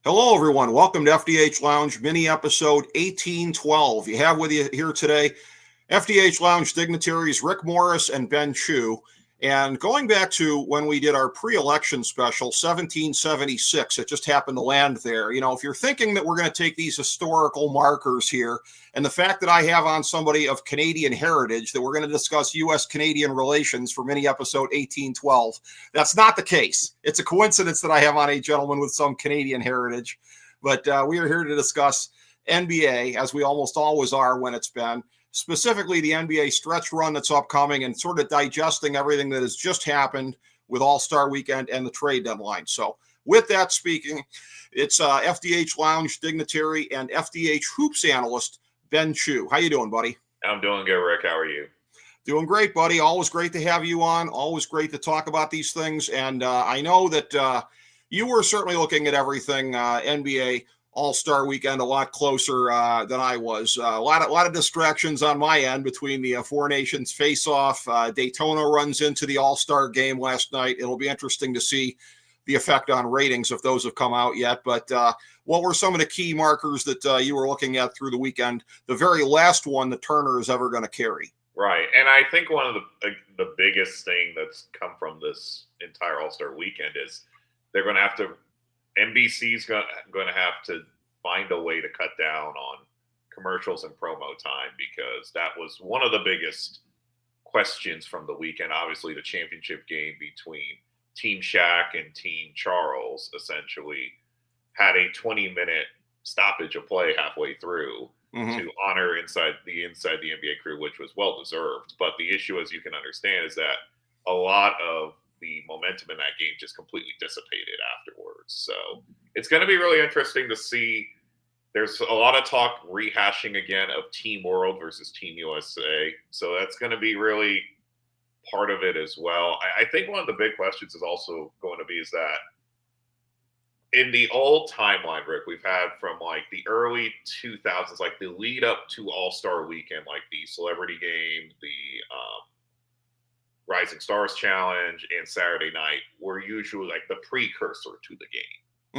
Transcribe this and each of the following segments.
Hello, everyone. Welcome to FDH Lounge, mini episode 1812. You have with you here today FDH Lounge dignitaries Rick Morris and Ben Chu. And going back to when we did our pre-election special, 1776, it just happened to land there. You know, if you're thinking that we're going to take these historical markers here, and the fact that I have on somebody of Canadian heritage, that we're going to discuss U.S.-Canadian relations for mini episode 1812, that's not the case. It's a coincidence that I have on a gentleman with some Canadian heritage. But we are here to discuss NBA, as we almost always are when it's been, specifically the NBA stretch run that's upcoming and sort of digesting everything that has just happened with All-Star Weekend and the trade deadline. So with that speaking, it's FDH Lounge dignitary and FDH Hoops analyst, Ben Chu. How you doing, buddy? I'm doing good, Rick. How are you? Doing great, buddy. Always great to have you on. Always great to talk about these things. And I know that you were certainly looking at everything NBA All-Star Weekend a lot closer than I was. A lot of distractions on my end between the Four Nations face-off. Daytona runs into the All-Star game last night. It'll be interesting to see the effect on ratings if those have come out yet. But what were some of the key markers that you were looking at through the weekend? The very last one that Turner is ever going to carry. Right, and I think one of the biggest thing that's come from this entire All-Star Weekend is they're going to have to. NBC's going to have to find a way to cut down on commercials and promo time, because that was one of the biggest questions from the weekend. Obviously, the championship game between Team Shaq and Team Charles essentially had a 20-minute stoppage of play halfway through to honor inside the NBA crew, which was well-deserved. But the issue, as you can understand, is that a lot of the momentum in that game just completely dissipated afterwards. So it's going to be really interesting to see. There's a lot of talk rehashing again of Team World versus Team USA. So that's going to be really part of it as well. I think one of the big questions is also going to be is that in the old timeline, Rick, we've had from like the early 2000s, like the lead up to All-Star Weekend, like the Celebrity Game, the Rising Stars Challenge, and Saturday Night were usually like the precursor to the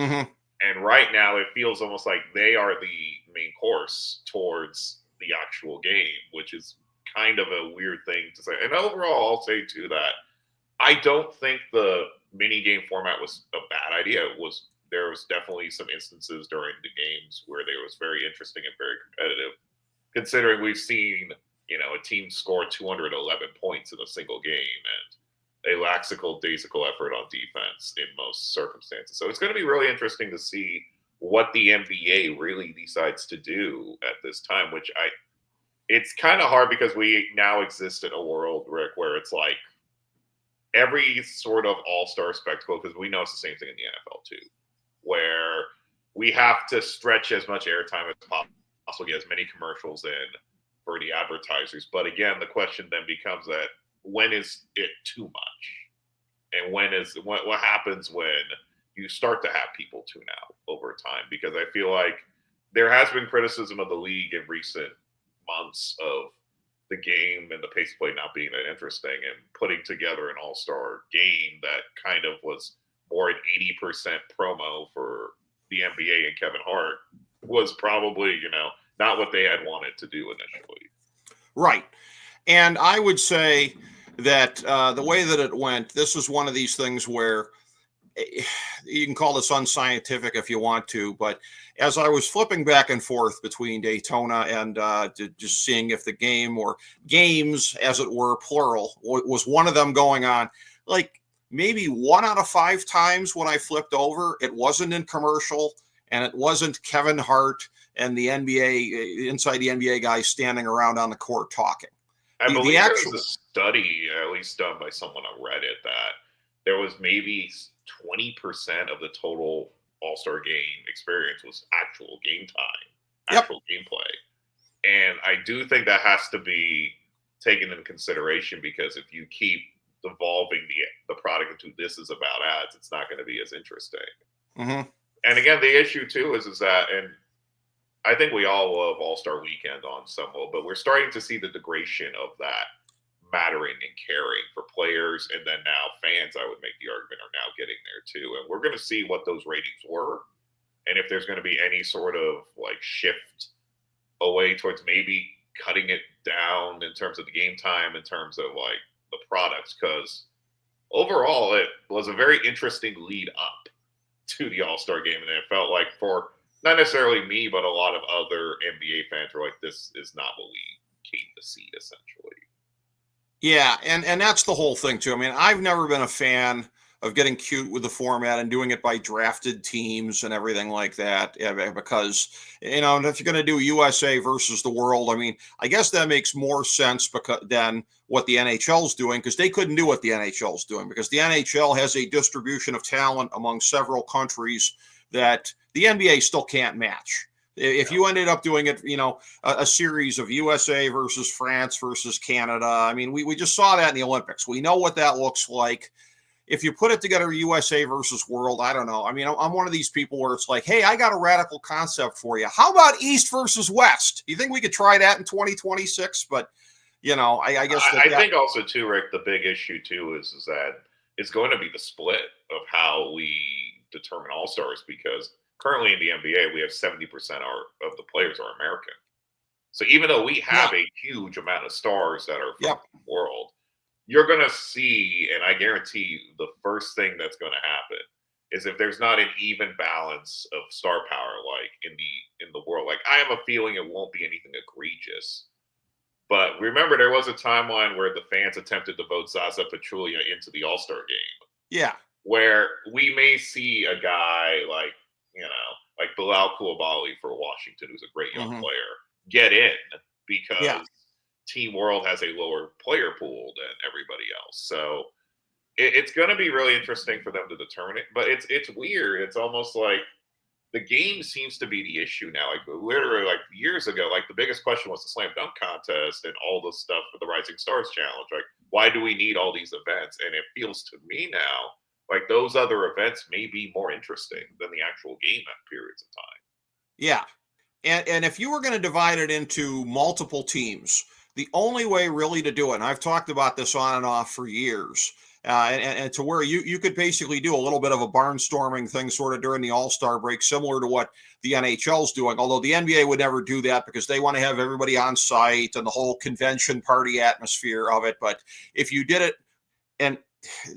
game. And right now it feels almost like they are the main course towards the actual game, which is kind of a weird thing to say. And overall, I'll say too that I don't think the mini game format was a bad idea. There was definitely some instances during the games where they was very interesting and very competitive, considering we've seen a team score 211 points in a single game and a lackadaisical effort on defense in most circumstances. So it's going to be really interesting to see what the NBA really decides to do at this time, which it's kind of hard because we now exist in a world, Rick, where it's like every sort of all-star spectacle, because we know it's the same thing in the NFL too, where we have to stretch as much airtime as possible, get as many commercials in for the advertisers. But again, the question then becomes that when is it too much? And what happens when you start to have people tune out over time? Because I feel like there has been criticism of the league in recent months of the game and the pace of play not being that interesting, and putting together an all-star game that kind of was more an 80% promo for the NBA and Kevin Hart was probably, not what they had wanted to do initially. Right. And I would say that the way that it went, this was one of these things where you can call this unscientific if you want to, but as I was flipping back and forth between Daytona and just seeing if the game or games, as it were, plural, was one of them going on, like maybe 1 out of 5 times when I flipped over, it wasn't in commercial and it wasn't Kevin Hart and the NBA, inside the NBA guys standing around on the court talking. I believe there was a study, at least done by someone on Reddit, that there was maybe 20% of the total All-Star game experience was actual game time, actual gameplay. And I do think that has to be taken into consideration, because if you keep evolving the product into this is about ads, it's not going to be as interesting. And again, the issue too is that, and I think we all love All-Star Weekend on some level, but we're starting to see the degradation of that mattering and caring for players, and then now fans, I would make the argument, are now getting there too. And we're going to see what those ratings were and if there's going to be any sort of like shift away towards maybe cutting it down in terms of the game time, in terms of like the products, because overall it was a very interesting lead up to the All-Star game, and it felt like for not necessarily me, but a lot of other NBA fans were like, this is not what we came to see, essentially. Yeah, and that's the whole thing too. I mean, I've never been a fan of getting cute with the format and doing it by drafted teams and everything like that, because if you're going to do USA versus the world, I mean, I guess that makes more sense than what the NHL's doing, because they couldn't do what the NHL's doing, because the NHL has a distribution of talent among several countries that the NBA still can't match. If you ended up doing it, a series of USA versus France versus Canada, I mean, we just saw that in the Olympics. We know what that looks like. If you put it together, USA versus world, I don't know. I mean, I'm one of these people where it's like, hey, I got a radical concept for you. How about East versus West? You think we could try that in 2026? But, I guess I think also, too, Rick, the big issue, too, is that it's going to be the split of how we determine all-stars, because currently in the NBA, we have 70% of the players are American. So even though we have a huge amount of stars that are from the world, you're going to see, and I guarantee the first thing that's going to happen is if there's not an even balance of star power, like in the world, like I have a feeling it won't be anything egregious. But remember, there was a timeline where the fans attempted to vote Zaza Pachulia into the All-Star game. Yeah. Where we may see a guy like, like Bilal Koulibaly for Washington, who's a great young player, get in because Team World has a lower player pool than everybody else. So it's going to be really interesting for them to determine it. But it's weird. It's almost like the game seems to be the issue now. Like literally, like years ago, like the biggest question was the slam dunk contest and all the stuff for the Rising Stars Challenge. Like, why do we need all these events? And it feels to me now like those other events may be more interesting than the actual game at periods of time. Yeah. And if you were going to divide it into multiple teams, the only way really to do it, and I've talked about this on and off for years, and to where you could basically do a little bit of a barnstorming thing sort of during the All-Star break, similar to what the NHL's doing, although the NBA would never do that because they want to have everybody on site and the whole convention party atmosphere of it. But if you did it, and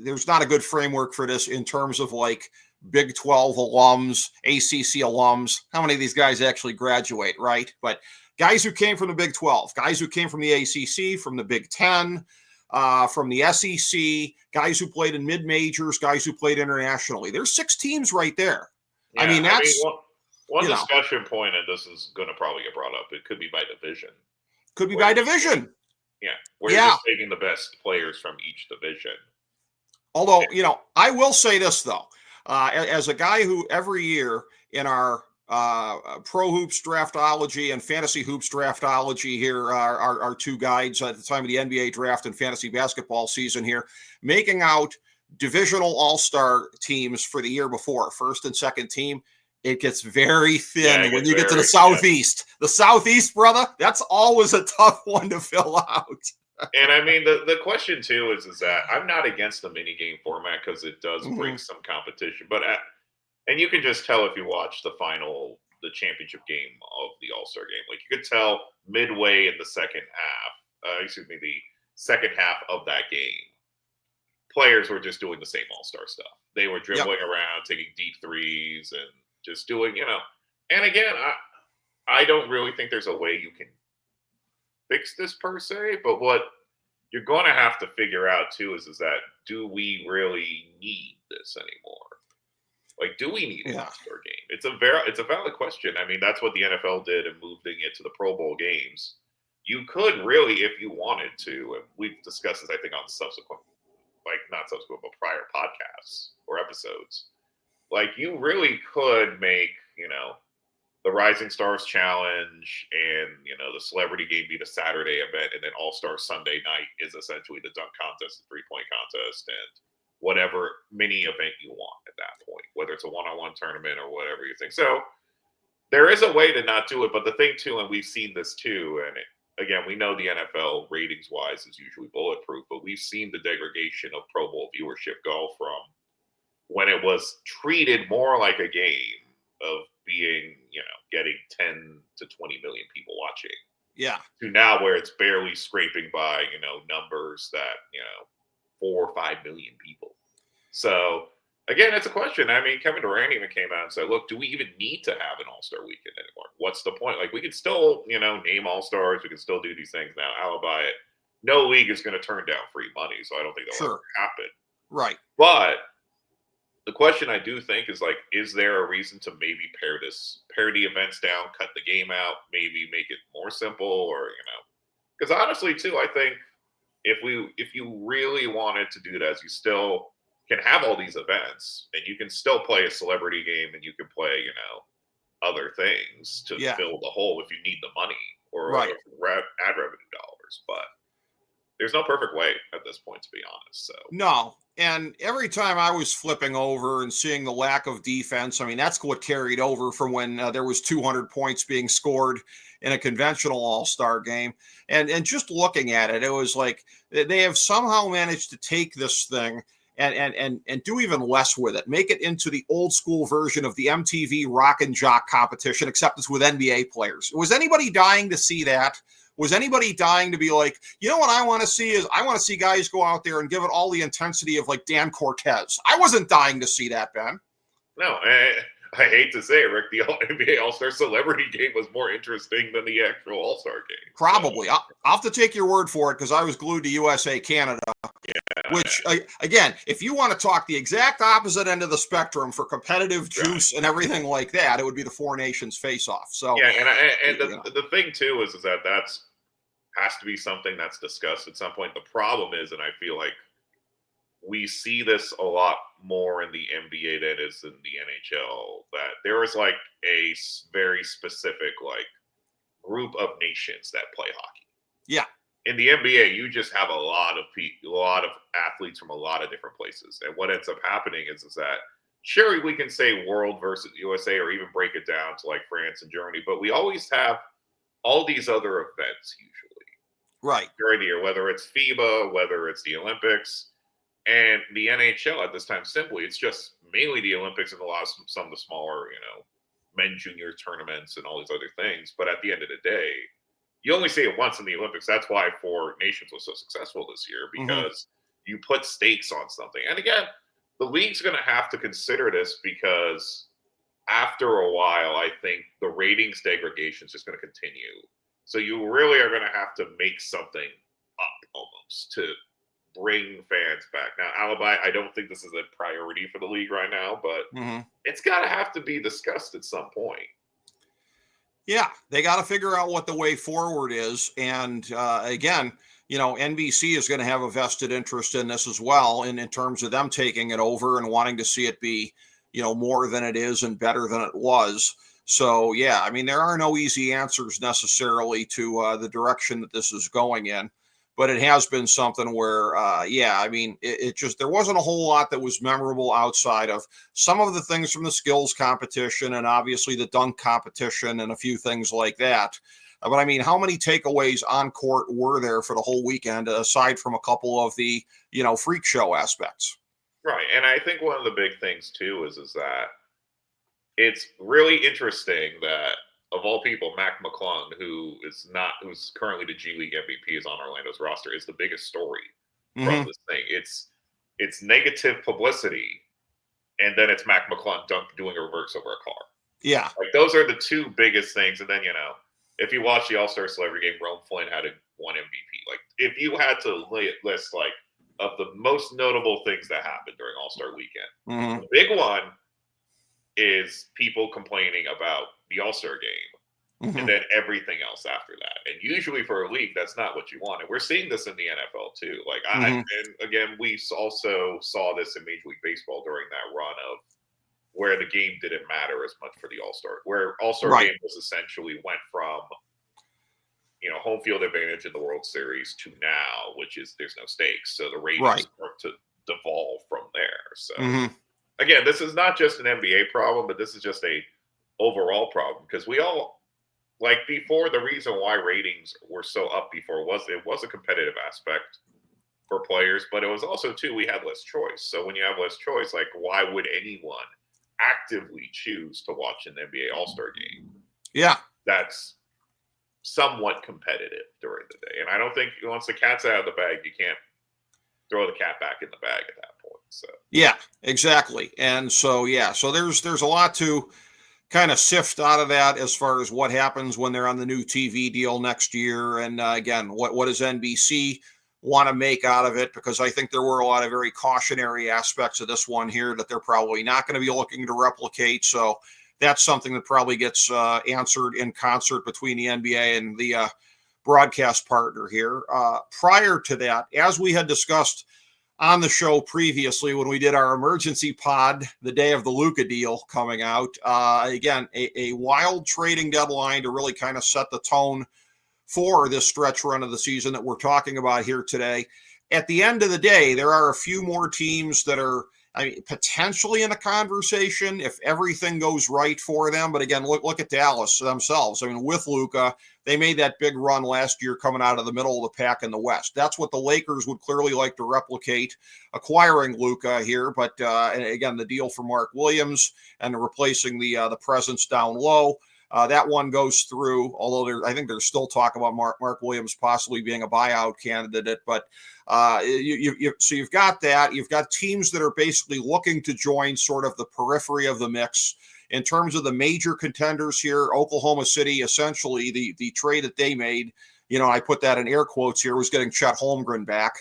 there's not a good framework for this in terms of like Big 12 alums, ACC alums. How many of these guys actually graduate, right? But guys who came from the Big 12, guys who came from the ACC, from the Big 10, from the SEC, guys who played in mid-majors, guys who played internationally. There's 6 teams right there. Yeah, I mean, that's one discussion point, and this is going to probably get brought up. It could be by division. Could be by division. Where you're just taking the best players from each division. Although, I will say this, though. As a guy who every year in our Pro Hoops Draftology and Fantasy Hoops Draftology here are our 2 guides at the time of the NBA draft and fantasy basketball season here, making out divisional all-star teams for the year before, first and second team. It gets very thin when you get to the Southeast. The Southeast, brother, that's always a tough one to fill out. And I mean, the question too is that I'm not against the mini game format because it does bring some competition. But and you can just tell if you watch the championship game of the All-Star game. Like you could tell midway in the second half of that game, players were just doing the same All-Star stuff. They were dribbling around, taking deep threes, and just doing, And again, I don't really think there's a way you can fix this per se, but what you're going to have to figure out too is that do we really need this anymore? Like, do we need an All-Star game? It's a valid question. I mean, that's what the NFL did in moving it to the Pro Bowl games. You could really, if you wanted to, and we've discussed this, I think, on not subsequent, but prior podcasts or episodes. Like, you really could make, the Rising Stars Challenge and, the celebrity game be the Saturday event, and then All-Star Sunday night is essentially the dunk contest, the three-point contest, and whatever mini event you want at that point, whether it's a one-on-one tournament or whatever you think. So there is a way to not do it, but the thing too, and we've seen this too, and again, we know the NFL ratings-wise is usually bulletproof, but we've seen the degradation of Pro Bowl viewership go from when it was treated more like a game of 20 million people watching. Yeah. To now where it's barely scraping by, numbers that, 4 or 5 million people. So again, it's a question. I mean, Kevin Durant even came out and said, look, do we even need to have an All-Star weekend anymore? What's the point? Like, we can still, name All-Stars. We can still do these things now. Alibi it. No league is going to turn down free money, so I don't think that'll ever happen. Right. But the question I do think is, like, is there a reason to maybe pare the events down, cut the game out, maybe make it more simple, or, because honestly, too, I think if you really wanted to do this, you still can have all these events, and you can still play a celebrity game, and you can play, other things to fill the hole if you need the money or ad revenue dollars. But there's no perfect way at this point, to be honest. So no. And every time I was flipping over and seeing the lack of defense, I mean, that's what carried over from when there was 200 points being scored in a conventional All-Star game. And just looking at it, it was like they have somehow managed to take this thing and do even less with it. Make it into the old school version of the MTV Rock and Jock competition, except it's with NBA players. Was anybody dying to see that? Was anybody dying to be like, what I want to see is I want to see guys go out there and give it all the intensity of like Dan Cortez. I wasn't dying to see that, Ben. No, I hate to say it, Rick, the NBA All-Star Celebrity Game was more interesting than the actual All-Star Game. Probably. So. I'll have to take your word for it because I was glued to USA Canada. Yeah. Which, again, if you want to talk the exact opposite end of the spectrum for competitive juice and everything like that, it would be the Four Nations face-off. So yeah, and the thing too is that has to be something that's discussed at some point. The problem is, and I feel like we see this a lot more in the NBA than is in the NHL, that there is like a very specific like group of nations that play hockey. Yeah. In the NBA, you just have a lot of athletes from a lot of different places. And what ends up happening is that, sure, we can say world versus USA or even break it down to like France and Germany, but we always have all these other events usually. Right. During the year, whether it's FIBA, whether it's the Olympics, and the NHL at this time, simply, it's just mainly the Olympics and some of the smaller, men junior tournaments and all these other things. But at the end of the day, you only see it once in the Olympics. That's why Four Nations was so successful this year, because you put stakes on something. And again, the league's going to have to consider this because after a while, I think the ratings degradation is just going to continue. So you really are going to have to make something up almost to bring fans back. Now, Alibi, I don't think this is a priority for the league right now, but it's got to have to be discussed at some point. Yeah, they got to figure out what the way forward is. And again, NBC is going to have a vested interest in this as well, in terms of them taking it over and wanting to see it be, more than it is and better than it was. So, yeah, I mean, there are no easy answers necessarily to the direction that this is going in. But it has been something where, I mean, it just, there wasn't a whole lot that was memorable outside of some of the things from the skills competition and obviously the dunk competition and a few things like that. But I mean, how many takeaways on court were there for the whole weekend, aside from a couple of the, freak show aspects? Right. And I think one of the big things, too, is that it's really interesting that, of all people, Mac McClung, who's currently the G League MVP, is on Orlando's roster, is the biggest story from this thing. It's negative publicity, and then it's Mac McClung doing a reverse over a car. Yeah. Like, those are the two biggest things. And then, if you watch the All-Star Celebrity Game, Rome Flynn had one MVP. Like, if you had to list, like, of the most notable things that happened during All-Star Weekend, the big one is people complaining about the All-Star game, and then everything else after that. And usually for a league, that's not what you want. And we're seeing this in the NFL too. Like, and again, we also saw this in Major League Baseball during that run of where the game didn't matter as much for the All-Star, where All-Star game was essentially went from, home field advantage in the World Series to now, which is there's no stakes. So the ratings start to devolve from there. So again, this is not just an NBA problem, but this is just a overall problem, because we all, like, before, the reason why ratings were so up before was a competitive aspect for players, but it was also, too, we had less choice. So when you have less choice, like, why would anyone actively choose to watch an NBA All-Star game? Yeah. That's somewhat competitive during the day. And I don't think once the cat's out of the bag, you can't throw the cat back in the bag at that point. So yeah, exactly. And so so there's a lot to kind of sift out of that as far as what happens when they're on the new TV deal next year. And again, what does NBC want to make out of it? Because I think there were a lot of very cautionary aspects of this one here that they're probably not going to be looking to replicate. So that's something that probably gets answered in concert between the NBA and the broadcast partner here. Prior to that, as we had discussed on the show previously when we did our emergency pod the day of the Luka deal coming out. Again, a wild trading deadline to really kind of set the tone for this stretch run of the season that we're talking about here today. At the end of the day, there are a few more teams that are potentially in a conversation if everything goes right for them. But again, look at Dallas themselves. I mean, with Luka, they made that big run last year coming out of the middle of the pack in the West. That's what the Lakers would clearly like to replicate, acquiring Luka here. But again, the deal for Mark Williams and replacing the presence down low. That one goes through, although I think there's still talk about Mark Williams possibly being a buyout candidate. But so you've got that. You've got teams that are basically looking to join sort of the periphery of the mix. In terms of the major contenders here, Oklahoma City, essentially the trade that they made, I put that in air quotes here, was getting Chet Holmgren back.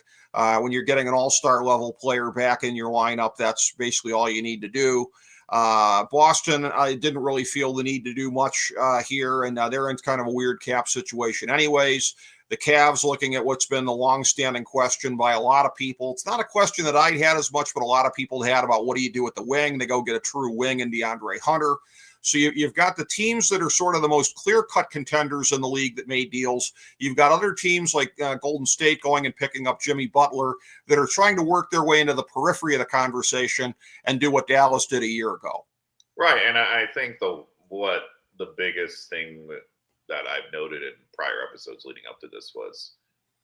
When you're getting an all-star level player back in your lineup, that's basically all you need to do. Boston, I didn't really feel the need to do much here, and they're in kind of a weird cap situation anyways. The Cavs, looking at what's been the long-standing question by a lot of people. It's not a question that I had as much, but a lot of people had about what do you do with the wing? They go get a true wing in DeAndre Hunter. So you've got the teams that are sort of the most clear-cut contenders in the league that made deals. You've got other teams like Golden State going and picking up Jimmy Butler that are trying to work their way into the periphery of the conversation and do what Dallas did a year ago. Right, and I think what the biggest thing that I've noted in prior episodes leading up to this was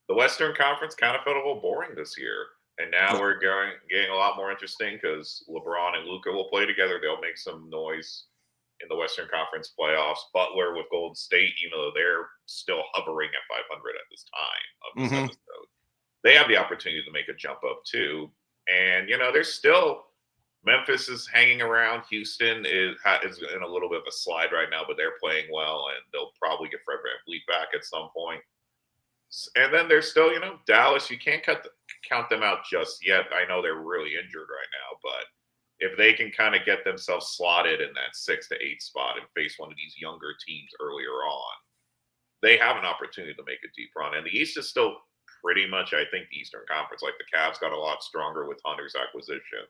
the Western Conference kind of felt a little boring this year. And now we're getting a lot more interesting because LeBron and Luka will play together. They'll make some noise in the Western Conference playoffs. Butler with Golden State, even though they're still hovering at 500 at this time of this episode, they have the opportunity to make a jump up too. And, there's still Memphis is hanging around. Houston is in a little bit of a slide right now, but they're playing well, and they'll probably get Fred VanVleet back at some point. And then there's still, Dallas. You can't count them out just yet. I know they're really injured right now, but if they can kind of get themselves slotted in that 6 to 8 spot and face one of these younger teams earlier on, they have an opportunity to make a deep run. And the East is still pretty much, I think, the Eastern Conference. Like the Cavs got a lot stronger with Hunter's acquisition.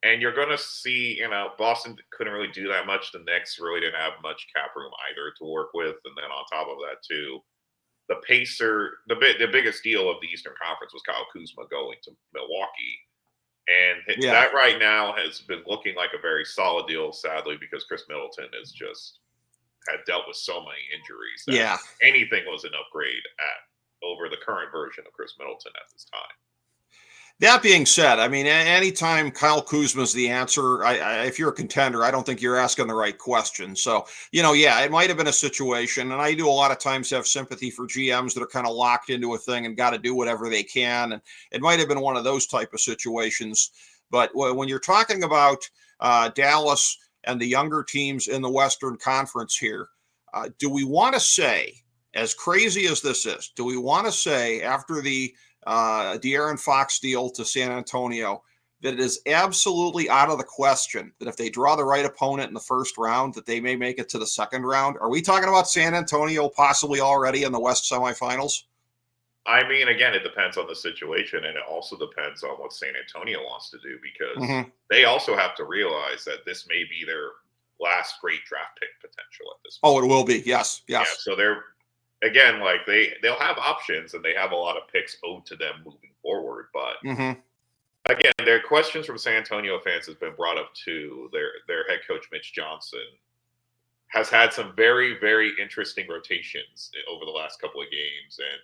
And you're going to see, Boston couldn't really do that much. The Knicks really didn't have much cap room either to work with. And then on top of that, too, the the biggest deal of the Eastern Conference was Kyle Kuzma going to Milwaukee. And that right now has been looking like a very solid deal, sadly, because Chris Middleton had dealt with so many injuries that anything was an upgrade over the current version of Chris Middleton at this time. That being said, I mean, anytime Kyle Kuzma's the answer, if you're a contender, I don't think you're asking the right question. So, it might have been a situation, and I do a lot of times have sympathy for GMs that are kind of locked into a thing and got to do whatever they can. And it might have been one of those type of situations. But when you're talking about Dallas and the younger teams in the Western Conference here, do we want to say, as crazy as this is, do we want to say after the De'Aaron Fox deal to San Antonio that it is absolutely out of the question that if they draw the right opponent in the first round, that they may make it to the second round? Are we talking about San Antonio possibly already in the West semifinals? I mean, again, it depends on the situation, and it also depends on what San Antonio wants to do, because they also have to realize that this may be their last great draft pick potential at this point. Oh, it will be. Yes. Yeah, so they're, again, like they'll have options, and they have a lot of picks owed to them moving forward. But again, their questions from San Antonio fans has been brought up to their head coach Mitch Johnson has had some very, very interesting rotations over the last couple of games, and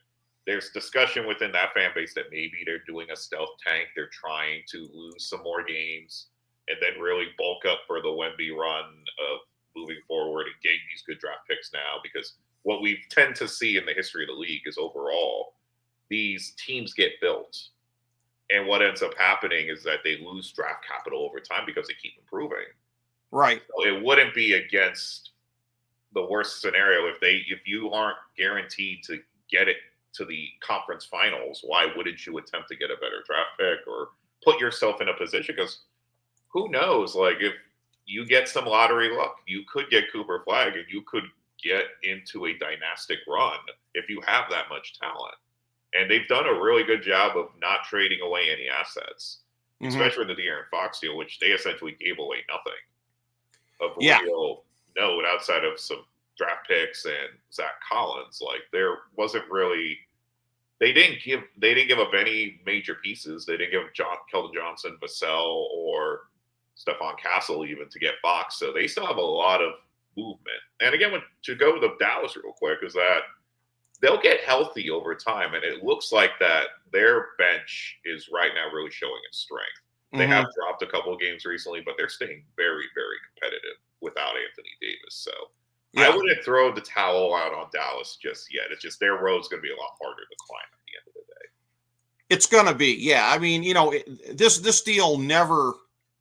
there's discussion within that fan base that maybe they're doing a stealth tank. They're trying to lose some more games and then really bulk up for the Wemby run of moving forward and getting these good draft picks now, because what we tend to see in the history of the league is overall these teams get built. And what ends up happening is that they lose draft capital over time because they keep improving. Right. So it wouldn't be against the worst scenario if you aren't guaranteed to get it to the conference finals. Why wouldn't you attempt to get a better draft pick or put yourself in a position? Because who knows? Like, if you get some lottery luck, you could get Cooper Flag and you could get into a dynastic run if you have that much talent. And they've done a really good job of not trading away any assets, especially the De'Aaron Fox deal, which they essentially gave away nothing of real note outside of some draft picks and Zach Collins. Like, there wasn't really, they didn't give up any major pieces. They didn't give Keldon Johnson, Vassell, or Stephon Castle even to get Fox. So they still have a lot of movement. And again, to go to Dallas real quick, is that they'll get healthy over time, and it looks like that their bench is right now really showing its strength. They have dropped a couple of games recently, but they're staying very, very competitive without Anthony Davis. So I wouldn't throw the towel out on Dallas just yet. It's just their road's going to be a lot harder to climb at the end of the day. It's going to be, yeah. I mean, this deal never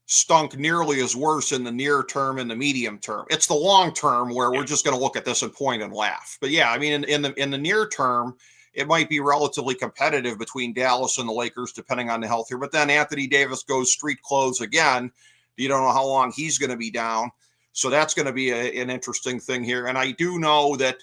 stunk nearly as worse in the near term and the medium term. It's the long term where we're just going to look at this and point and laugh. But yeah, I mean, in the near term, it might be relatively competitive between Dallas and the Lakers, depending on the health here. But then Anthony Davis goes street clothes again. You don't know how long he's going to be down. So that's going to be an interesting thing here. And I do know that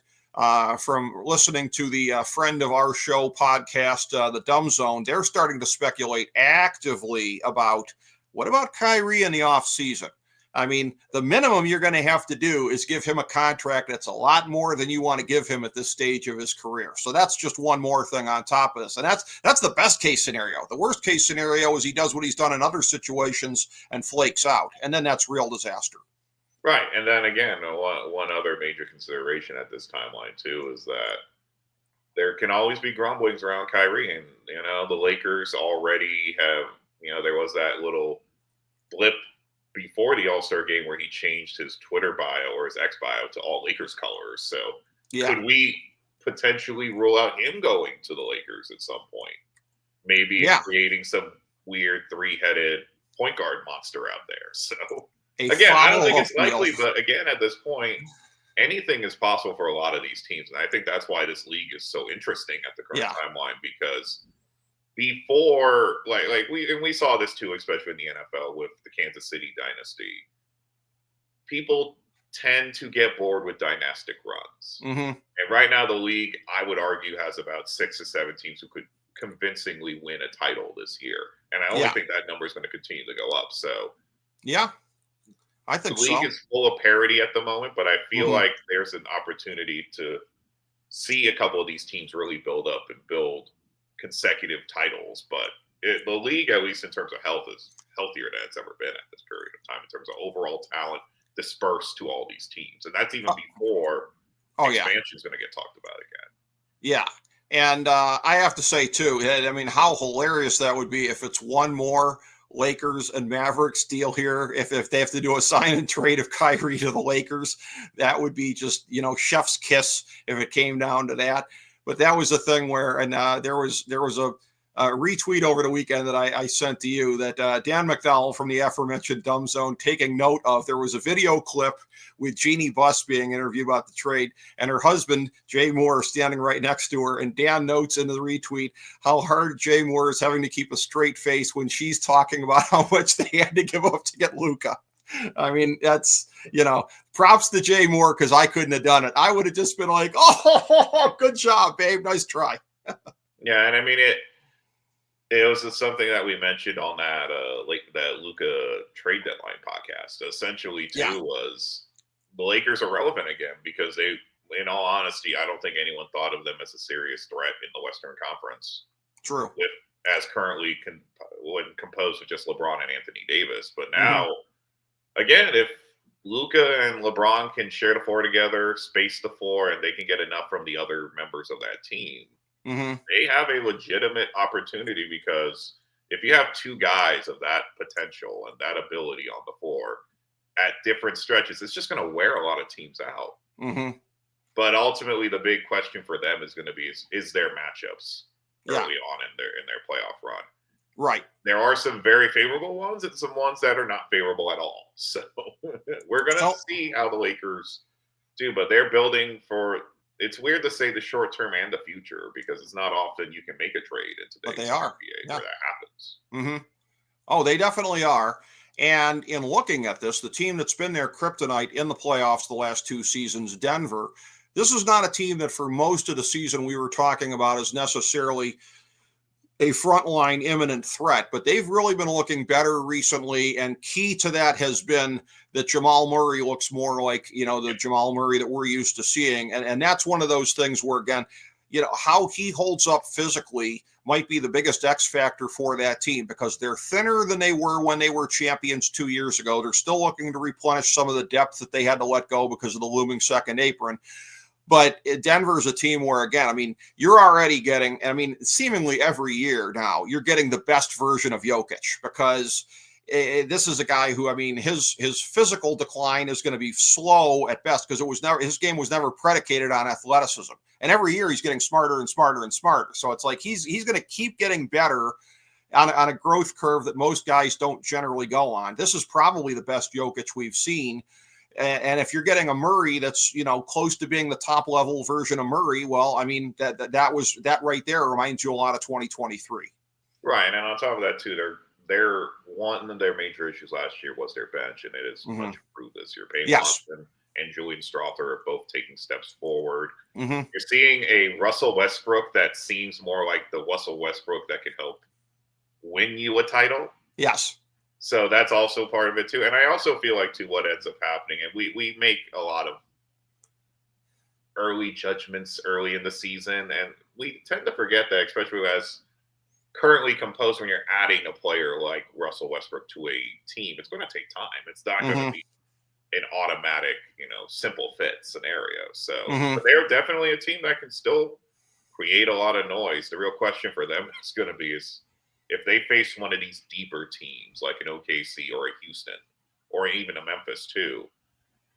from listening to the friend of our show podcast, the Dumb Zone, they're starting to speculate actively about, what about Kyrie in the offseason? I mean, the minimum you're going to have to do is give him a contract that's a lot more than you want to give him at this stage of his career. So that's just one more thing on top of this. And that's the best case scenario. The worst case scenario is he does what he's done in other situations and flakes out. And then that's real disaster. Right. And then again, one other major consideration at this timeline, too, is that there can always be grumblings around Kyrie. And, the Lakers already have, there was that little blip before the All-Star game where he changed his Twitter bio or his X bio to all Lakers colors. So could we potentially rule out him going to the Lakers at some point? Maybe creating some weird three-headed point guard monster out there. So again, I don't think it's likely, but again, at this point, anything is possible for a lot of these teams. And I think that's why this league is so interesting at the current timeline, because before, we saw this too, especially in the NFL with the Kansas City dynasty. People tend to get bored with dynastic runs, and right now the league, I would argue, has about 6 or 7 teams who could convincingly win a title this year, and I only think that number is going to continue to go up. So, I think the league is full of parity at the moment, but I feel like there's an opportunity to see a couple of these teams really build up and build consecutive titles. But the league, at least in terms of health, is healthier than it's ever been at this period of time in terms of overall talent dispersed to all these teams. And that's even before expansion is going to get talked about again. Yeah. And I have to say, too, I mean, how hilarious that would be if it's one more Lakers and Mavericks deal here. If they have to do a sign and trade of Kyrie to the Lakers, that would be just, chef's kiss if it came down to that. But that was the thing where, and there was a retweet over the weekend that I sent to you that Dan McDowell from the aforementioned Dumb Zone taking note of. There was a video clip with Jeannie Buss being interviewed about the trade and her husband, Jay Moore, standing right next to her. And Dan notes in the retweet how hard Jay Moore is having to keep a straight face when she's talking about how much they had to give up to get Luka. I mean, that's, props to Jay Moore, because I couldn't have done it. I would have just been like, oh, good job, babe. Nice try. Yeah, and I mean, it was something that we mentioned on that that Luka trade deadline podcast. Essentially, too, was the Lakers are relevant again because they, in all honesty, I don't think anyone thought of them as a serious threat in the Western Conference. True. As currently when composed with just LeBron and Anthony Davis. But now, again, if Luka and LeBron can share the floor together, space the floor, and they can get enough from the other members of that team, they have a legitimate opportunity, because if you have two guys of that potential and that ability on the floor at different stretches, it's just going to wear a lot of teams out. But ultimately, the big question for them is going to be is their matchups early on in their playoff run. Right. There are some very favorable ones and some ones that are not favorable at all. So we're going to see how the Lakers do, but they're building for. It's weird to say the short term and the future because it's not often you can make a trade in today's NBA where that happens. Mm-hmm. Oh, they definitely are. And in looking at this, the team that's been their kryptonite in the playoffs the last 2 seasons, Denver, this is not a team that for most of the season we were talking about as necessarily a frontline imminent threat, but they've really been looking better recently. And key to that has been that Jamal Murray looks more like, the Jamal Murray that we're used to seeing. And that's one of those things where, again, how he holds up physically might be the biggest X factor for that team because they're thinner than they were when they were champions 2 years ago. They're still looking to replenish some of the depth that they had to let go because of the looming second apron. But Denver's a team where, again, you're already getting, seemingly every year now, you're getting the best version of Jokic because this is a guy who, his physical decline is going to be slow at best because his game was never predicated on athleticism. And every year he's getting smarter and smarter and smarter. So it's like he's going to keep getting better on a growth curve that most guys don't generally go on. This is probably the best Jokic we've seen. And if you're getting a Murray that's, close to being the top level version of Murray, well, that right there reminds you a lot of 2023. Right. And on top of that, too, they're one of their major issues last year was their bench, and it is much improved this year. Payne Watson and Julian Strawther are both taking steps forward. You're seeing a Russell Westbrook that seems more like the Russell Westbrook that could help win you a title. Yes. So that's also part of it too. And I also feel like too what ends up happening, and we make a lot of early judgments early in the season, and we tend to forget that, especially as currently composed when you're adding a player like Russell Westbrook to a team, it's going to take time. It's not going to be an automatic, simple fit scenario. So but they're definitely a team that can still create a lot of noise. The real question for them is going to be is if they face one of these deeper teams like an OKC or a Houston or even a Memphis too,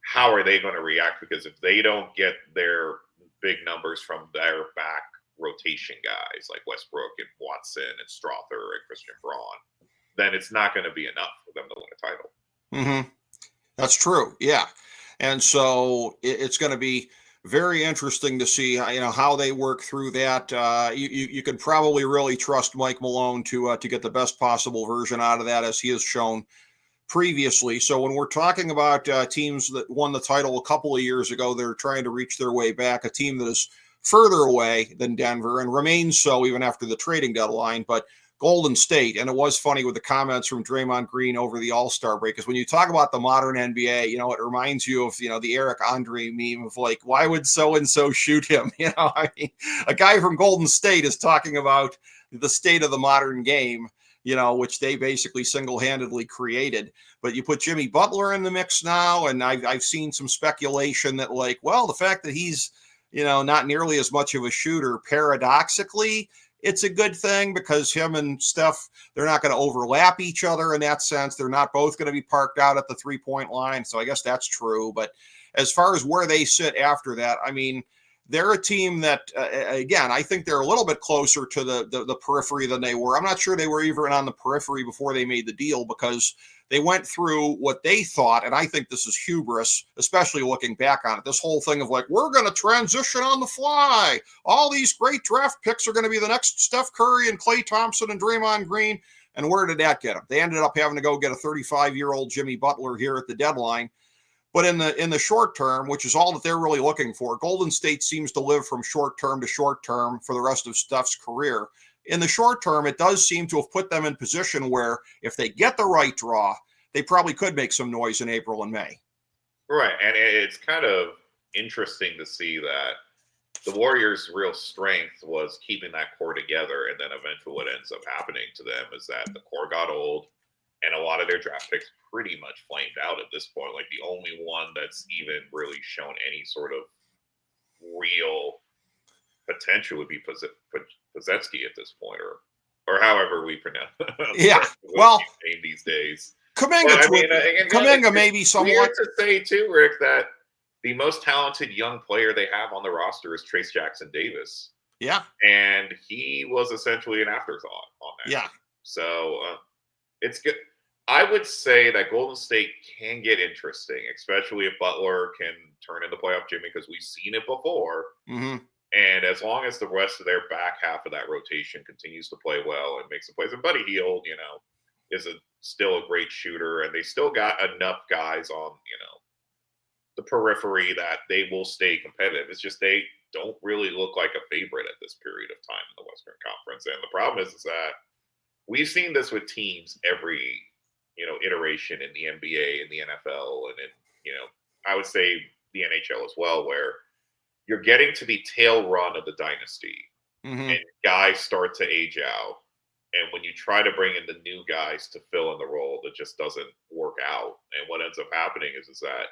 how are they going to react? Because if they don't get their big numbers from their back rotation guys like Westbrook and Watson and Strawther and Christian Braun, then it's not going to be enough for them to win a title. That's true. Yeah. And so it's going to be very interesting to see, how they work through that. You can probably really trust Mike Malone to get the best possible version out of that, as he has shown previously. So when we're talking about teams that won the title a couple of years ago, they're trying to reach their way back. A team that is further away than Denver and remains so even after the trading deadline, but Golden State. And it was funny with the comments from Draymond Green over the All-Star break, because when you talk about the modern NBA, it reminds you of, the Eric Andre meme of like, why would so-and-so shoot him? A guy from Golden State is talking about the state of the modern game, which they basically single-handedly created. But you put Jimmy Butler in the mix now, and I've seen some speculation that like, well, the fact that he's, not nearly as much of a shooter, paradoxically, it's a good thing because him and Steph, they're not going to overlap each other in that sense. They're not both going to be parked out at the 3-point line. So I guess that's true. But as far as where they sit after that, they're a team that, again, I think they're a little bit closer to the periphery than they were. I'm not sure they were even on the periphery before they made the deal because they went through what they thought, and I think this is hubris, especially looking back on it. This whole thing of like, we're going to transition on the fly. All these great draft picks are going to be the next Steph Curry and Klay Thompson and Draymond Green. And where did that get them? They ended up having to go get a 35-year-old Jimmy Butler here at the deadline. But in the short term, which is all that they're really looking for, Golden State seems to live from short term to short term for the rest of Steph's career. In the short term, it does seem to have put them in position where if they get the right draw, they probably could make some noise in April and May. Right. And it's kind of interesting to see that the Warriors' real strength was keeping that core together. And then eventually what ends up happening to them is that the core got old and a lot of their draft picks pretty much flamed out at this point. Like the only one that's even really shown any sort of real potential would be Pozetsky at this point, or however we pronounce it. Yeah, well, these days. Kuminga maybe somewhat. Weird to say too, Rick, that the most talented young player they have on the roster is Trace Jackson Davis. Yeah. And he was essentially an afterthought on that. Yeah. So it's good. I would say that Golden State can get interesting, especially if Butler can turn into playoff Jimmy, because we've seen it before. Mm-hmm. And as long as the rest of their back half of that rotation continues to play well and make some plays, and Buddy Hield, is still a great shooter, and they still got enough guys on, the periphery that they will stay competitive. It's just they don't really look like a favorite at this period of time in the Western Conference. And the problem is that we've seen this with teams every, iteration in the NBA and the NFL and I would say the NHL as well, where you're getting to the tail run of the dynasty and guys start to age out. And when you try to bring in the new guys to fill in the role, that just doesn't work out. And what ends up happening is that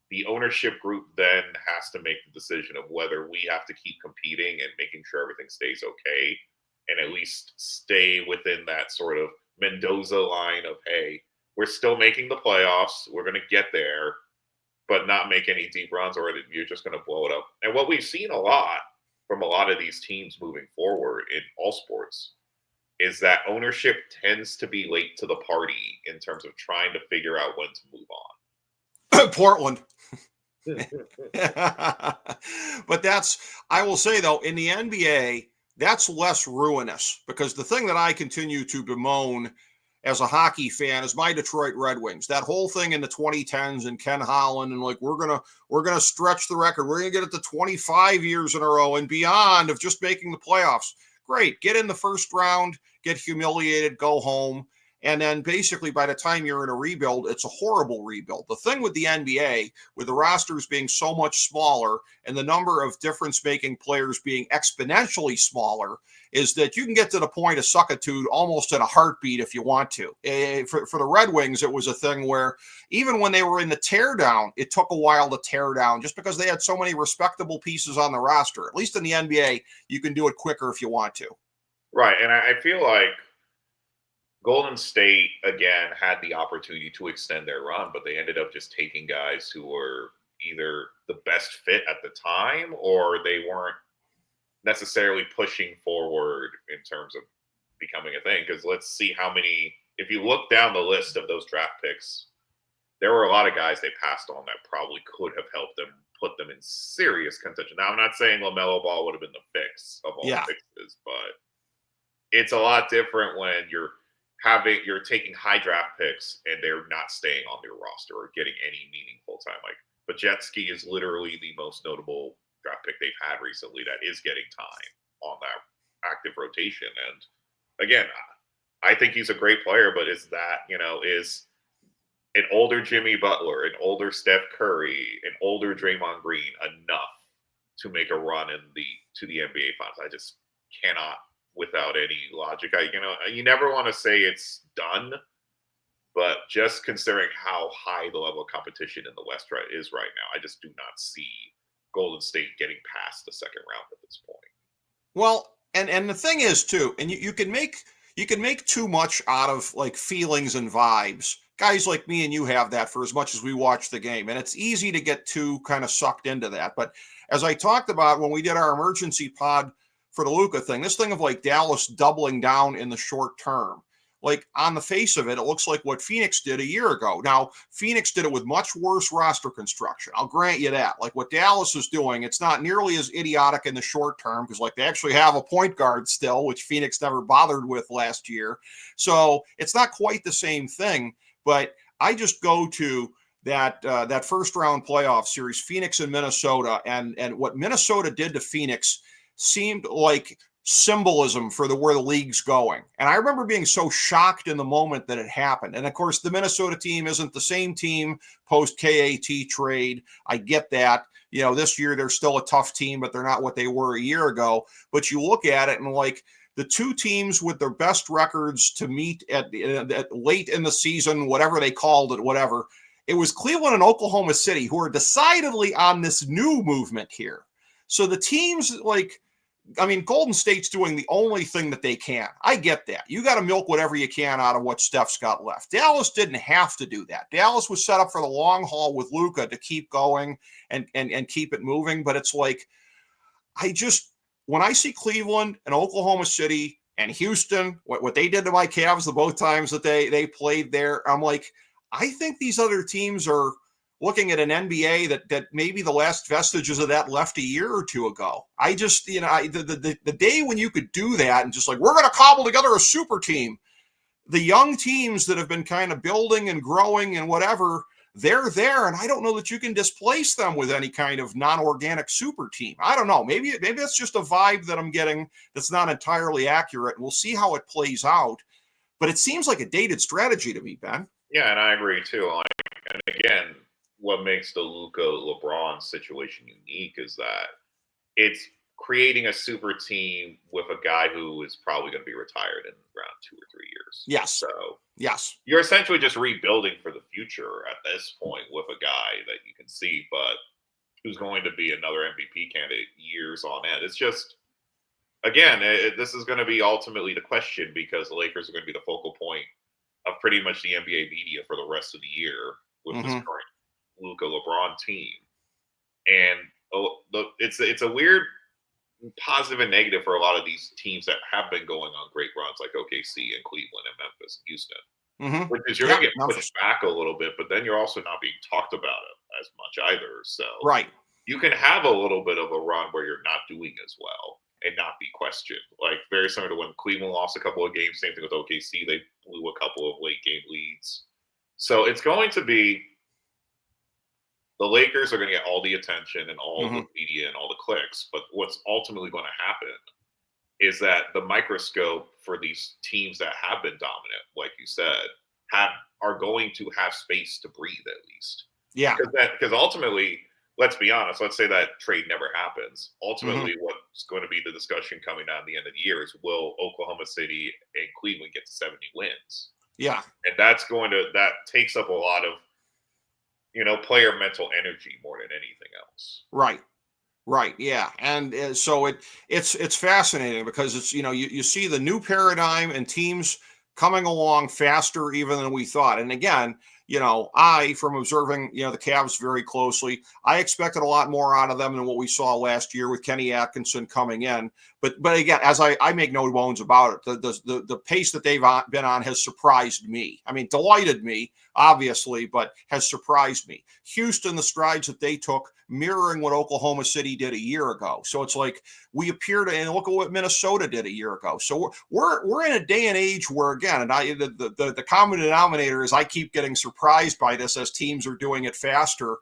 the ownership group then has to make the decision of whether we have to keep competing and making sure everything stays okay and at least stay within that sort of Mendoza line of, hey, we're still making the playoffs. We're going to get there, but not make any deep runs, or you're just going to blow it up. And what we've seen a lot from a lot of these teams moving forward in all sports is that ownership tends to be late to the party in terms of trying to figure out when to move on. Portland. But I will say though, in the NBA, that's less ruinous, because the thing that I continue to bemoan as a hockey fan is my Detroit Red Wings. That whole thing in the 2010s and Ken Holland and we're gonna stretch the record. We're gonna get it to 25 years in a row and beyond of just making the playoffs. Great, get in the first round, get humiliated, go home. And then basically by the time you're in a rebuild, it's a horrible rebuild. The thing with the NBA, with the rosters being so much smaller and the number of difference-making players being exponentially smaller, is that you can get to the point of suckitude almost in a heartbeat if you want to. For the Red Wings, it was a thing where even when they were in the teardown, it took a while to tear down just because they had so many respectable pieces on the roster. At least in the NBA, you can do it quicker if you want to. Right, and I feel like Golden State, again, had the opportunity to extend their run, but they ended up just taking guys who were either the best fit at the time or they weren't necessarily pushing forward in terms of becoming a thing. Because let's see how many, if you look down the list of those draft picks, there were a lot of guys they passed on that probably could have helped them, put them in serious contention. Now, I'm not saying LaMelo Ball would have been the fix of all fixes, but it's a lot different when you're taking high draft picks and they're not staying on their roster or getting any meaningful time. Like Bajetski is literally the most notable draft pick they've had recently that is getting time on that active rotation. And again, I think he's a great player, but is an older Jimmy Butler, an older Steph Curry, an older Draymond Green enough to make a run to the NBA Finals? I just cannot without any logic. You never want to say it's done, but just considering how high the level of competition in the West is right now, I just do not see Golden State getting past the second round at this point. Well, and the thing is too, and you can make too much out of like feelings and vibes. Guys like me and you have that for as much as we watch the game, and it's easy to get too kind of sucked into that. But as I talked about when we did our emergency pod for the Luka thing, this thing of like Dallas doubling down in the short term, like on the face of it, it looks like what Phoenix did a year ago. Now, Phoenix did it with much worse roster construction. I'll grant you that. Like what Dallas is doing, it's not nearly as idiotic in the short term because like they actually have a point guard still, which Phoenix never bothered with last year. So it's not quite the same thing, but I just go to that first round playoff series, Phoenix and Minnesota, and what Minnesota did to Phoenix seemed like symbolism for where the league's going. And I remember being so shocked in the moment that it happened. And of course, the Minnesota team isn't the same team post KAT trade. I get that. This year they're still a tough team, but they're not what they were a year ago. But you look at it and like the two teams with their best records to meet at late in the season, whatever they called it, whatever, it was Cleveland and Oklahoma City, who are decidedly on this new movement here. So the teams like I mean, Golden State's doing the only thing that they can. I get that. You got to milk whatever you can out of what Steph's got left. Dallas didn't have to do that. Dallas was set up for the long haul with Luka to keep going and keep it moving. But it's like, when I see Cleveland and Oklahoma City and Houston, what they did to my Cavs the both times that they played there, I'm like, I think these other teams are looking at an NBA that maybe the last vestiges of that left a year or two ago. I just, the day when you could do that and just like, we're going to cobble together a super team, the young teams that have been kind of building and growing and whatever, they're there. And I don't know that you can displace them with any kind of non-organic super team. I don't know. Maybe that's just a vibe that I'm getting that's not entirely accurate. And we'll see how it plays out. But it seems like a dated strategy to me, Ben. Yeah, and I agree too. And again, what makes the Luka LeBron situation unique is that it's creating a super team with a guy who is probably going to be retired in around 2 or 3 years. Yes. So yes, you're essentially just rebuilding for the future at this point with a guy that you can see, but who's going to be another MVP candidate years on end. It's just, again, this is going to be ultimately the question because the Lakers are going to be the focal point of pretty much the NBA media for the rest of the year with this current Luka LeBron team. And it's a weird positive and negative for a lot of these teams that have been going on great runs like OKC and Cleveland and Memphis and Houston. Which is you're going to get pushed back a little bit, but then you're also not being talked about as much either. So you can have a little bit of a run where you're not doing as well and not be questioned. Like very similar to when Cleveland lost a couple of games, same thing with OKC. They blew a couple of late game leads. So it's going to be the Lakers are going to get all the attention and all the media and all the clicks. But what's ultimately going to happen is that the microscope for these teams that have been dominant, like you said, are going to have space to breathe at least. Yeah. Because ultimately, let's be honest, let's say that trade never happens. Ultimately, what's going to be the discussion coming down at the end of the year is will Oklahoma City and Cleveland get to 70 wins? Yeah. And that takes up a lot of, player mental energy more than anything else. Right. Yeah. And so it's fascinating because it's, you see the new paradigm and teams coming along faster even than we thought. And again, from observing, the Cavs very closely, I expected a lot more out of them than what we saw last year with Kenny Atkinson coming in. But again, as I make no bones about it, the pace that they've been on has surprised me. I mean, delighted me, obviously, but has surprised me. Houston, the strides that they took, mirroring what Oklahoma City did a year ago. So it's like we appear to, and look at what Minnesota did a year ago. So we're in a day and age where, again, and the common denominator is I keep getting surprised by this as teams are doing it faster.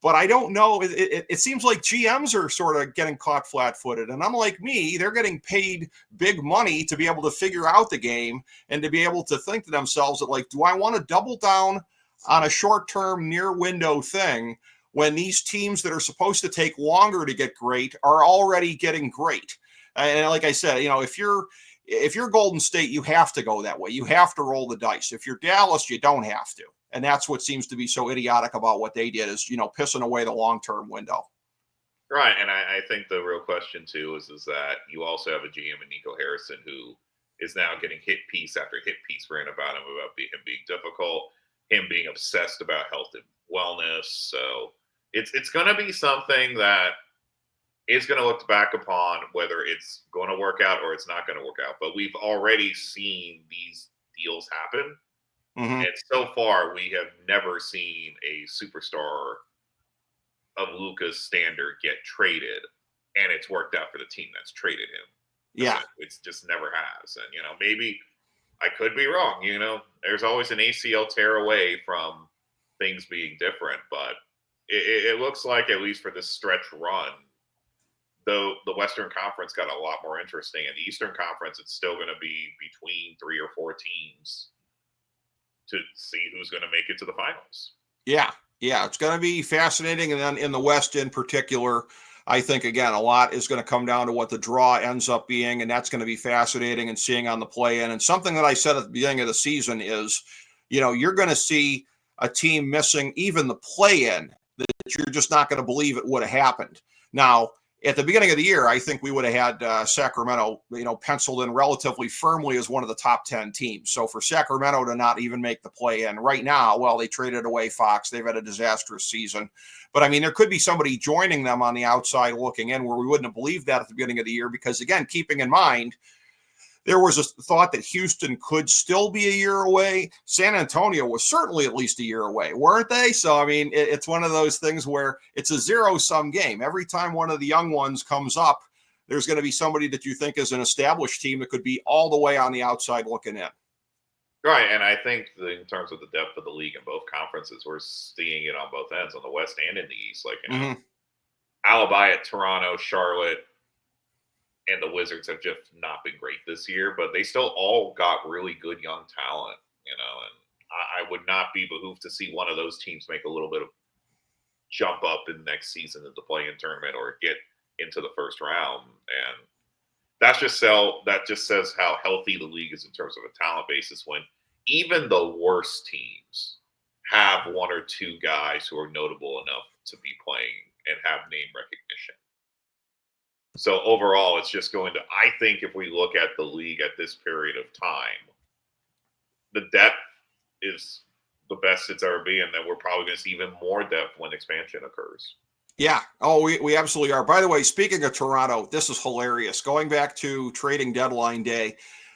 But I don't know. It seems like GMs are sort of getting caught flat-footed. And unlike me, they're getting paid big money to be able to figure out the game and to be able to think to themselves that, like, do I want to double down on a short-term near-window thing when these teams that are supposed to take longer to get great are already getting great? And like I said, if you're Golden State, you have to go that way. You have to roll the dice. If you're Dallas, you don't have to. And that's what seems to be so idiotic about what they did is, pissing away the long-term window. Right. And I think the real question, too, is that you also have a GM in Nico Harrison who is now getting hit piece after hit piece ran about him him being difficult, him being obsessed about health and wellness. So it's going to be something that is going to look back upon whether it's going to work out or it's not going to work out. But we've already seen these deals happen. And so far, we have never seen a superstar of Luka's standard get traded, and it's worked out for the team that's traded him. Yeah. It's just never has. And, maybe I could be wrong. There's always an ACL tear away from things being different, but it looks like, at least for this stretch run, though the Western Conference got a lot more interesting, and the Eastern Conference, it's still going to be between 3 or 4 teams to see who's going to make it to the finals. Yeah, it's going to be fascinating. And then in the West in particular, I think, again, a lot is going to come down to what the draw ends up being, and that's going to be fascinating and seeing on the play-in. And something that I said at the beginning of the season is, you're going to see a team missing even the play-in that you're just not going to believe it would have happened. Now, at the beginning of the year, I think we would have had Sacramento, penciled in relatively firmly as one of the top 10 teams. So for Sacramento to not even make the play-in right now, well, they traded away Fox. They've had a disastrous season. But, I mean, there could be somebody joining them on the outside looking in where we wouldn't have believed that at the beginning of the year because, again, keeping in mind, there was a thought that Houston could still be a year away. San Antonio was certainly at least a year away, weren't they? So, I mean, it's one of those things where it's a zero-sum game. Every time one of the young ones comes up, there's going to be somebody that you think is an established team that could be all the way on the outside looking in. Right, and I think in terms of the depth of the league in both conferences, we're seeing it on both ends, on the West and in the East. Like, Alabama, Toronto, Charlotte, and the Wizards have just not been great this year, but they still all got really good young talent, and I would not be behooved to see one of those teams make a little bit of jump up in the next season in the play-in tournament or get into the first round. And that just says how healthy the league is in terms of a talent basis when even the worst teams have one or two guys who are notable enough to be playing and have name recognition. So overall, it's just going to, I think if we look at the league at this period of time, the depth is the best it's ever been, and then we're probably going to see even more depth when expansion occurs. Yeah. Oh, we absolutely are. By the way, speaking of Toronto, this is hilarious. Going back to trading deadline day,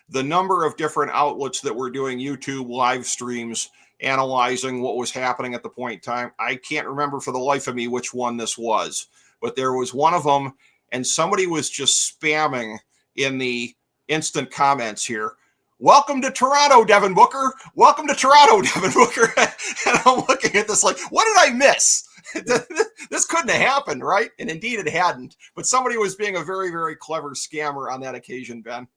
the number of different outlets that were doing YouTube live streams analyzing what was happening at the point in time, I can't remember for the life of me which one this was, but there was one of them, and somebody was just spamming in the instant comments here, "Welcome to Toronto, Devin Booker. Welcome to Toronto, Devin Booker." And I'm looking at this like, what did I miss? This couldn't have happened, right? And indeed it hadn't. But somebody was being a very, very clever scammer on that occasion, Ben.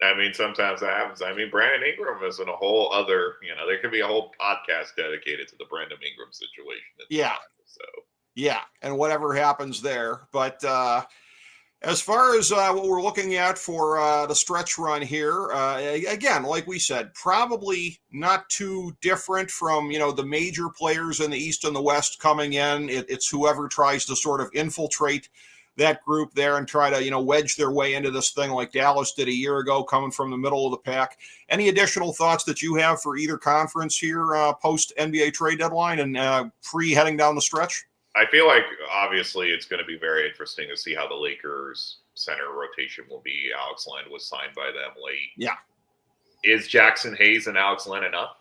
I mean, sometimes that happens. I mean, Brandon Ingram is in a whole other, there could be a whole podcast dedicated to the Brandon Ingram situation. Yeah. Yeah, and whatever happens there. But as far as what we're looking at for the stretch run here, again, like we said, probably not too different from, the major players in the East and the West coming in. It's whoever tries to sort of infiltrate that group there and try to, wedge their way into this thing like Dallas did a year ago, coming from the middle of the pack. Any additional thoughts that you have for either conference here post NBA trade deadline and pre-heading down the stretch? I feel like obviously it's going to be very interesting to see how the Lakers center rotation will be. Alex Len was signed by them late. Yeah. Is Jackson Hayes and Alex Len enough?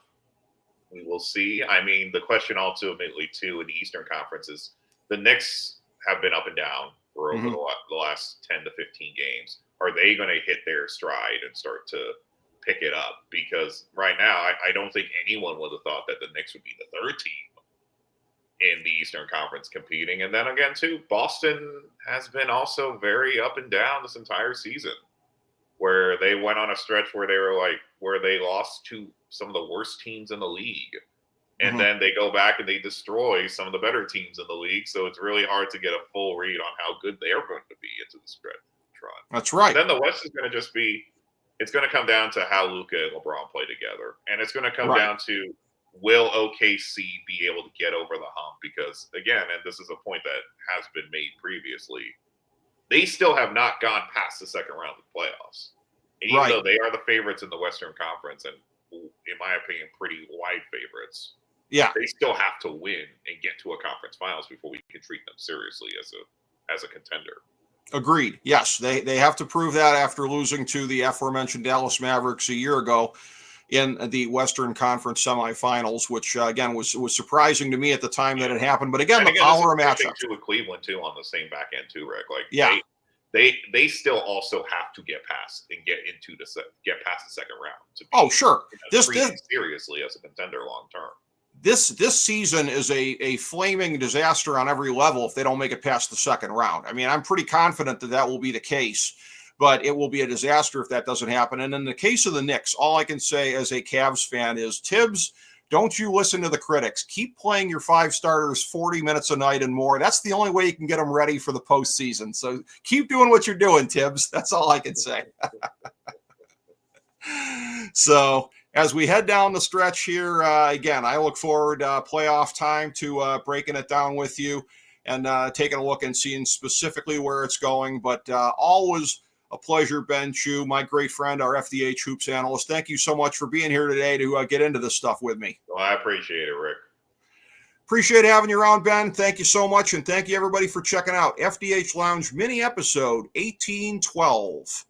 We will see. I mean, the question ultimately too in the Eastern Conference is the Knicks have been up and down for over the last 10 to 15 games. Are they going to hit their stride and start to pick it up? Because right now, I don't think anyone would have thought that the Knicks would be the third team in the Eastern Conference competing. And then again, too, Boston has been also very up and down this entire season, where they went on a stretch where they lost to some of the worst teams in the league. And then they go back and they destroy some of the better teams in the league. So it's really hard to get a full read on how good they're going to be into the stretch run. That's right. And then the West is going to just be, it's going to come down to how Luka and LeBron play together. And it's going to come down to, will OKC be able to get over the hump? Because, again, and this is a point that has been made previously, they still have not gone past the second round of the playoffs. And even though they are the favorites in the Western Conference, and in my opinion, pretty wide favorites, they still have to win and get to a conference finals before we can treat them seriously as a contender. Agreed. Yes, they have to prove that after losing to the aforementioned Dallas Mavericks a year ago in the Western Conference semifinals, which again was surprising to me at the time that it happened. But again, the power of matchup too with Cleveland too on the same back end too, Rick. Like they still also have to get past and get past the second round. To be, sure. This seriously as a contender long term. This season is a flaming disaster on every level if they don't make it past the second round. I mean, I'm pretty confident that will be the case. But it will be a disaster if that doesn't happen. And in the case of the Knicks, all I can say as a Cavs fan is, Tibbs, don't you listen to the critics. Keep playing your five starters 40 minutes a night and more. That's the only way you can get them ready for the postseason. So keep doing what you're doing, Tibbs. That's all I can say. So as we head down the stretch here, again, I look forward playoff time to breaking it down with you. and taking a look and seeing specifically where it's going. But always a pleasure, Ben Chu, my great friend, our FDH Hoops analyst. Thank you so much for being here today to get into this stuff with me. Well, I appreciate it, Rick. Appreciate having you around, Ben. Thank you so much, and thank you, everybody, for checking out FDH Lounge mini episode 1812.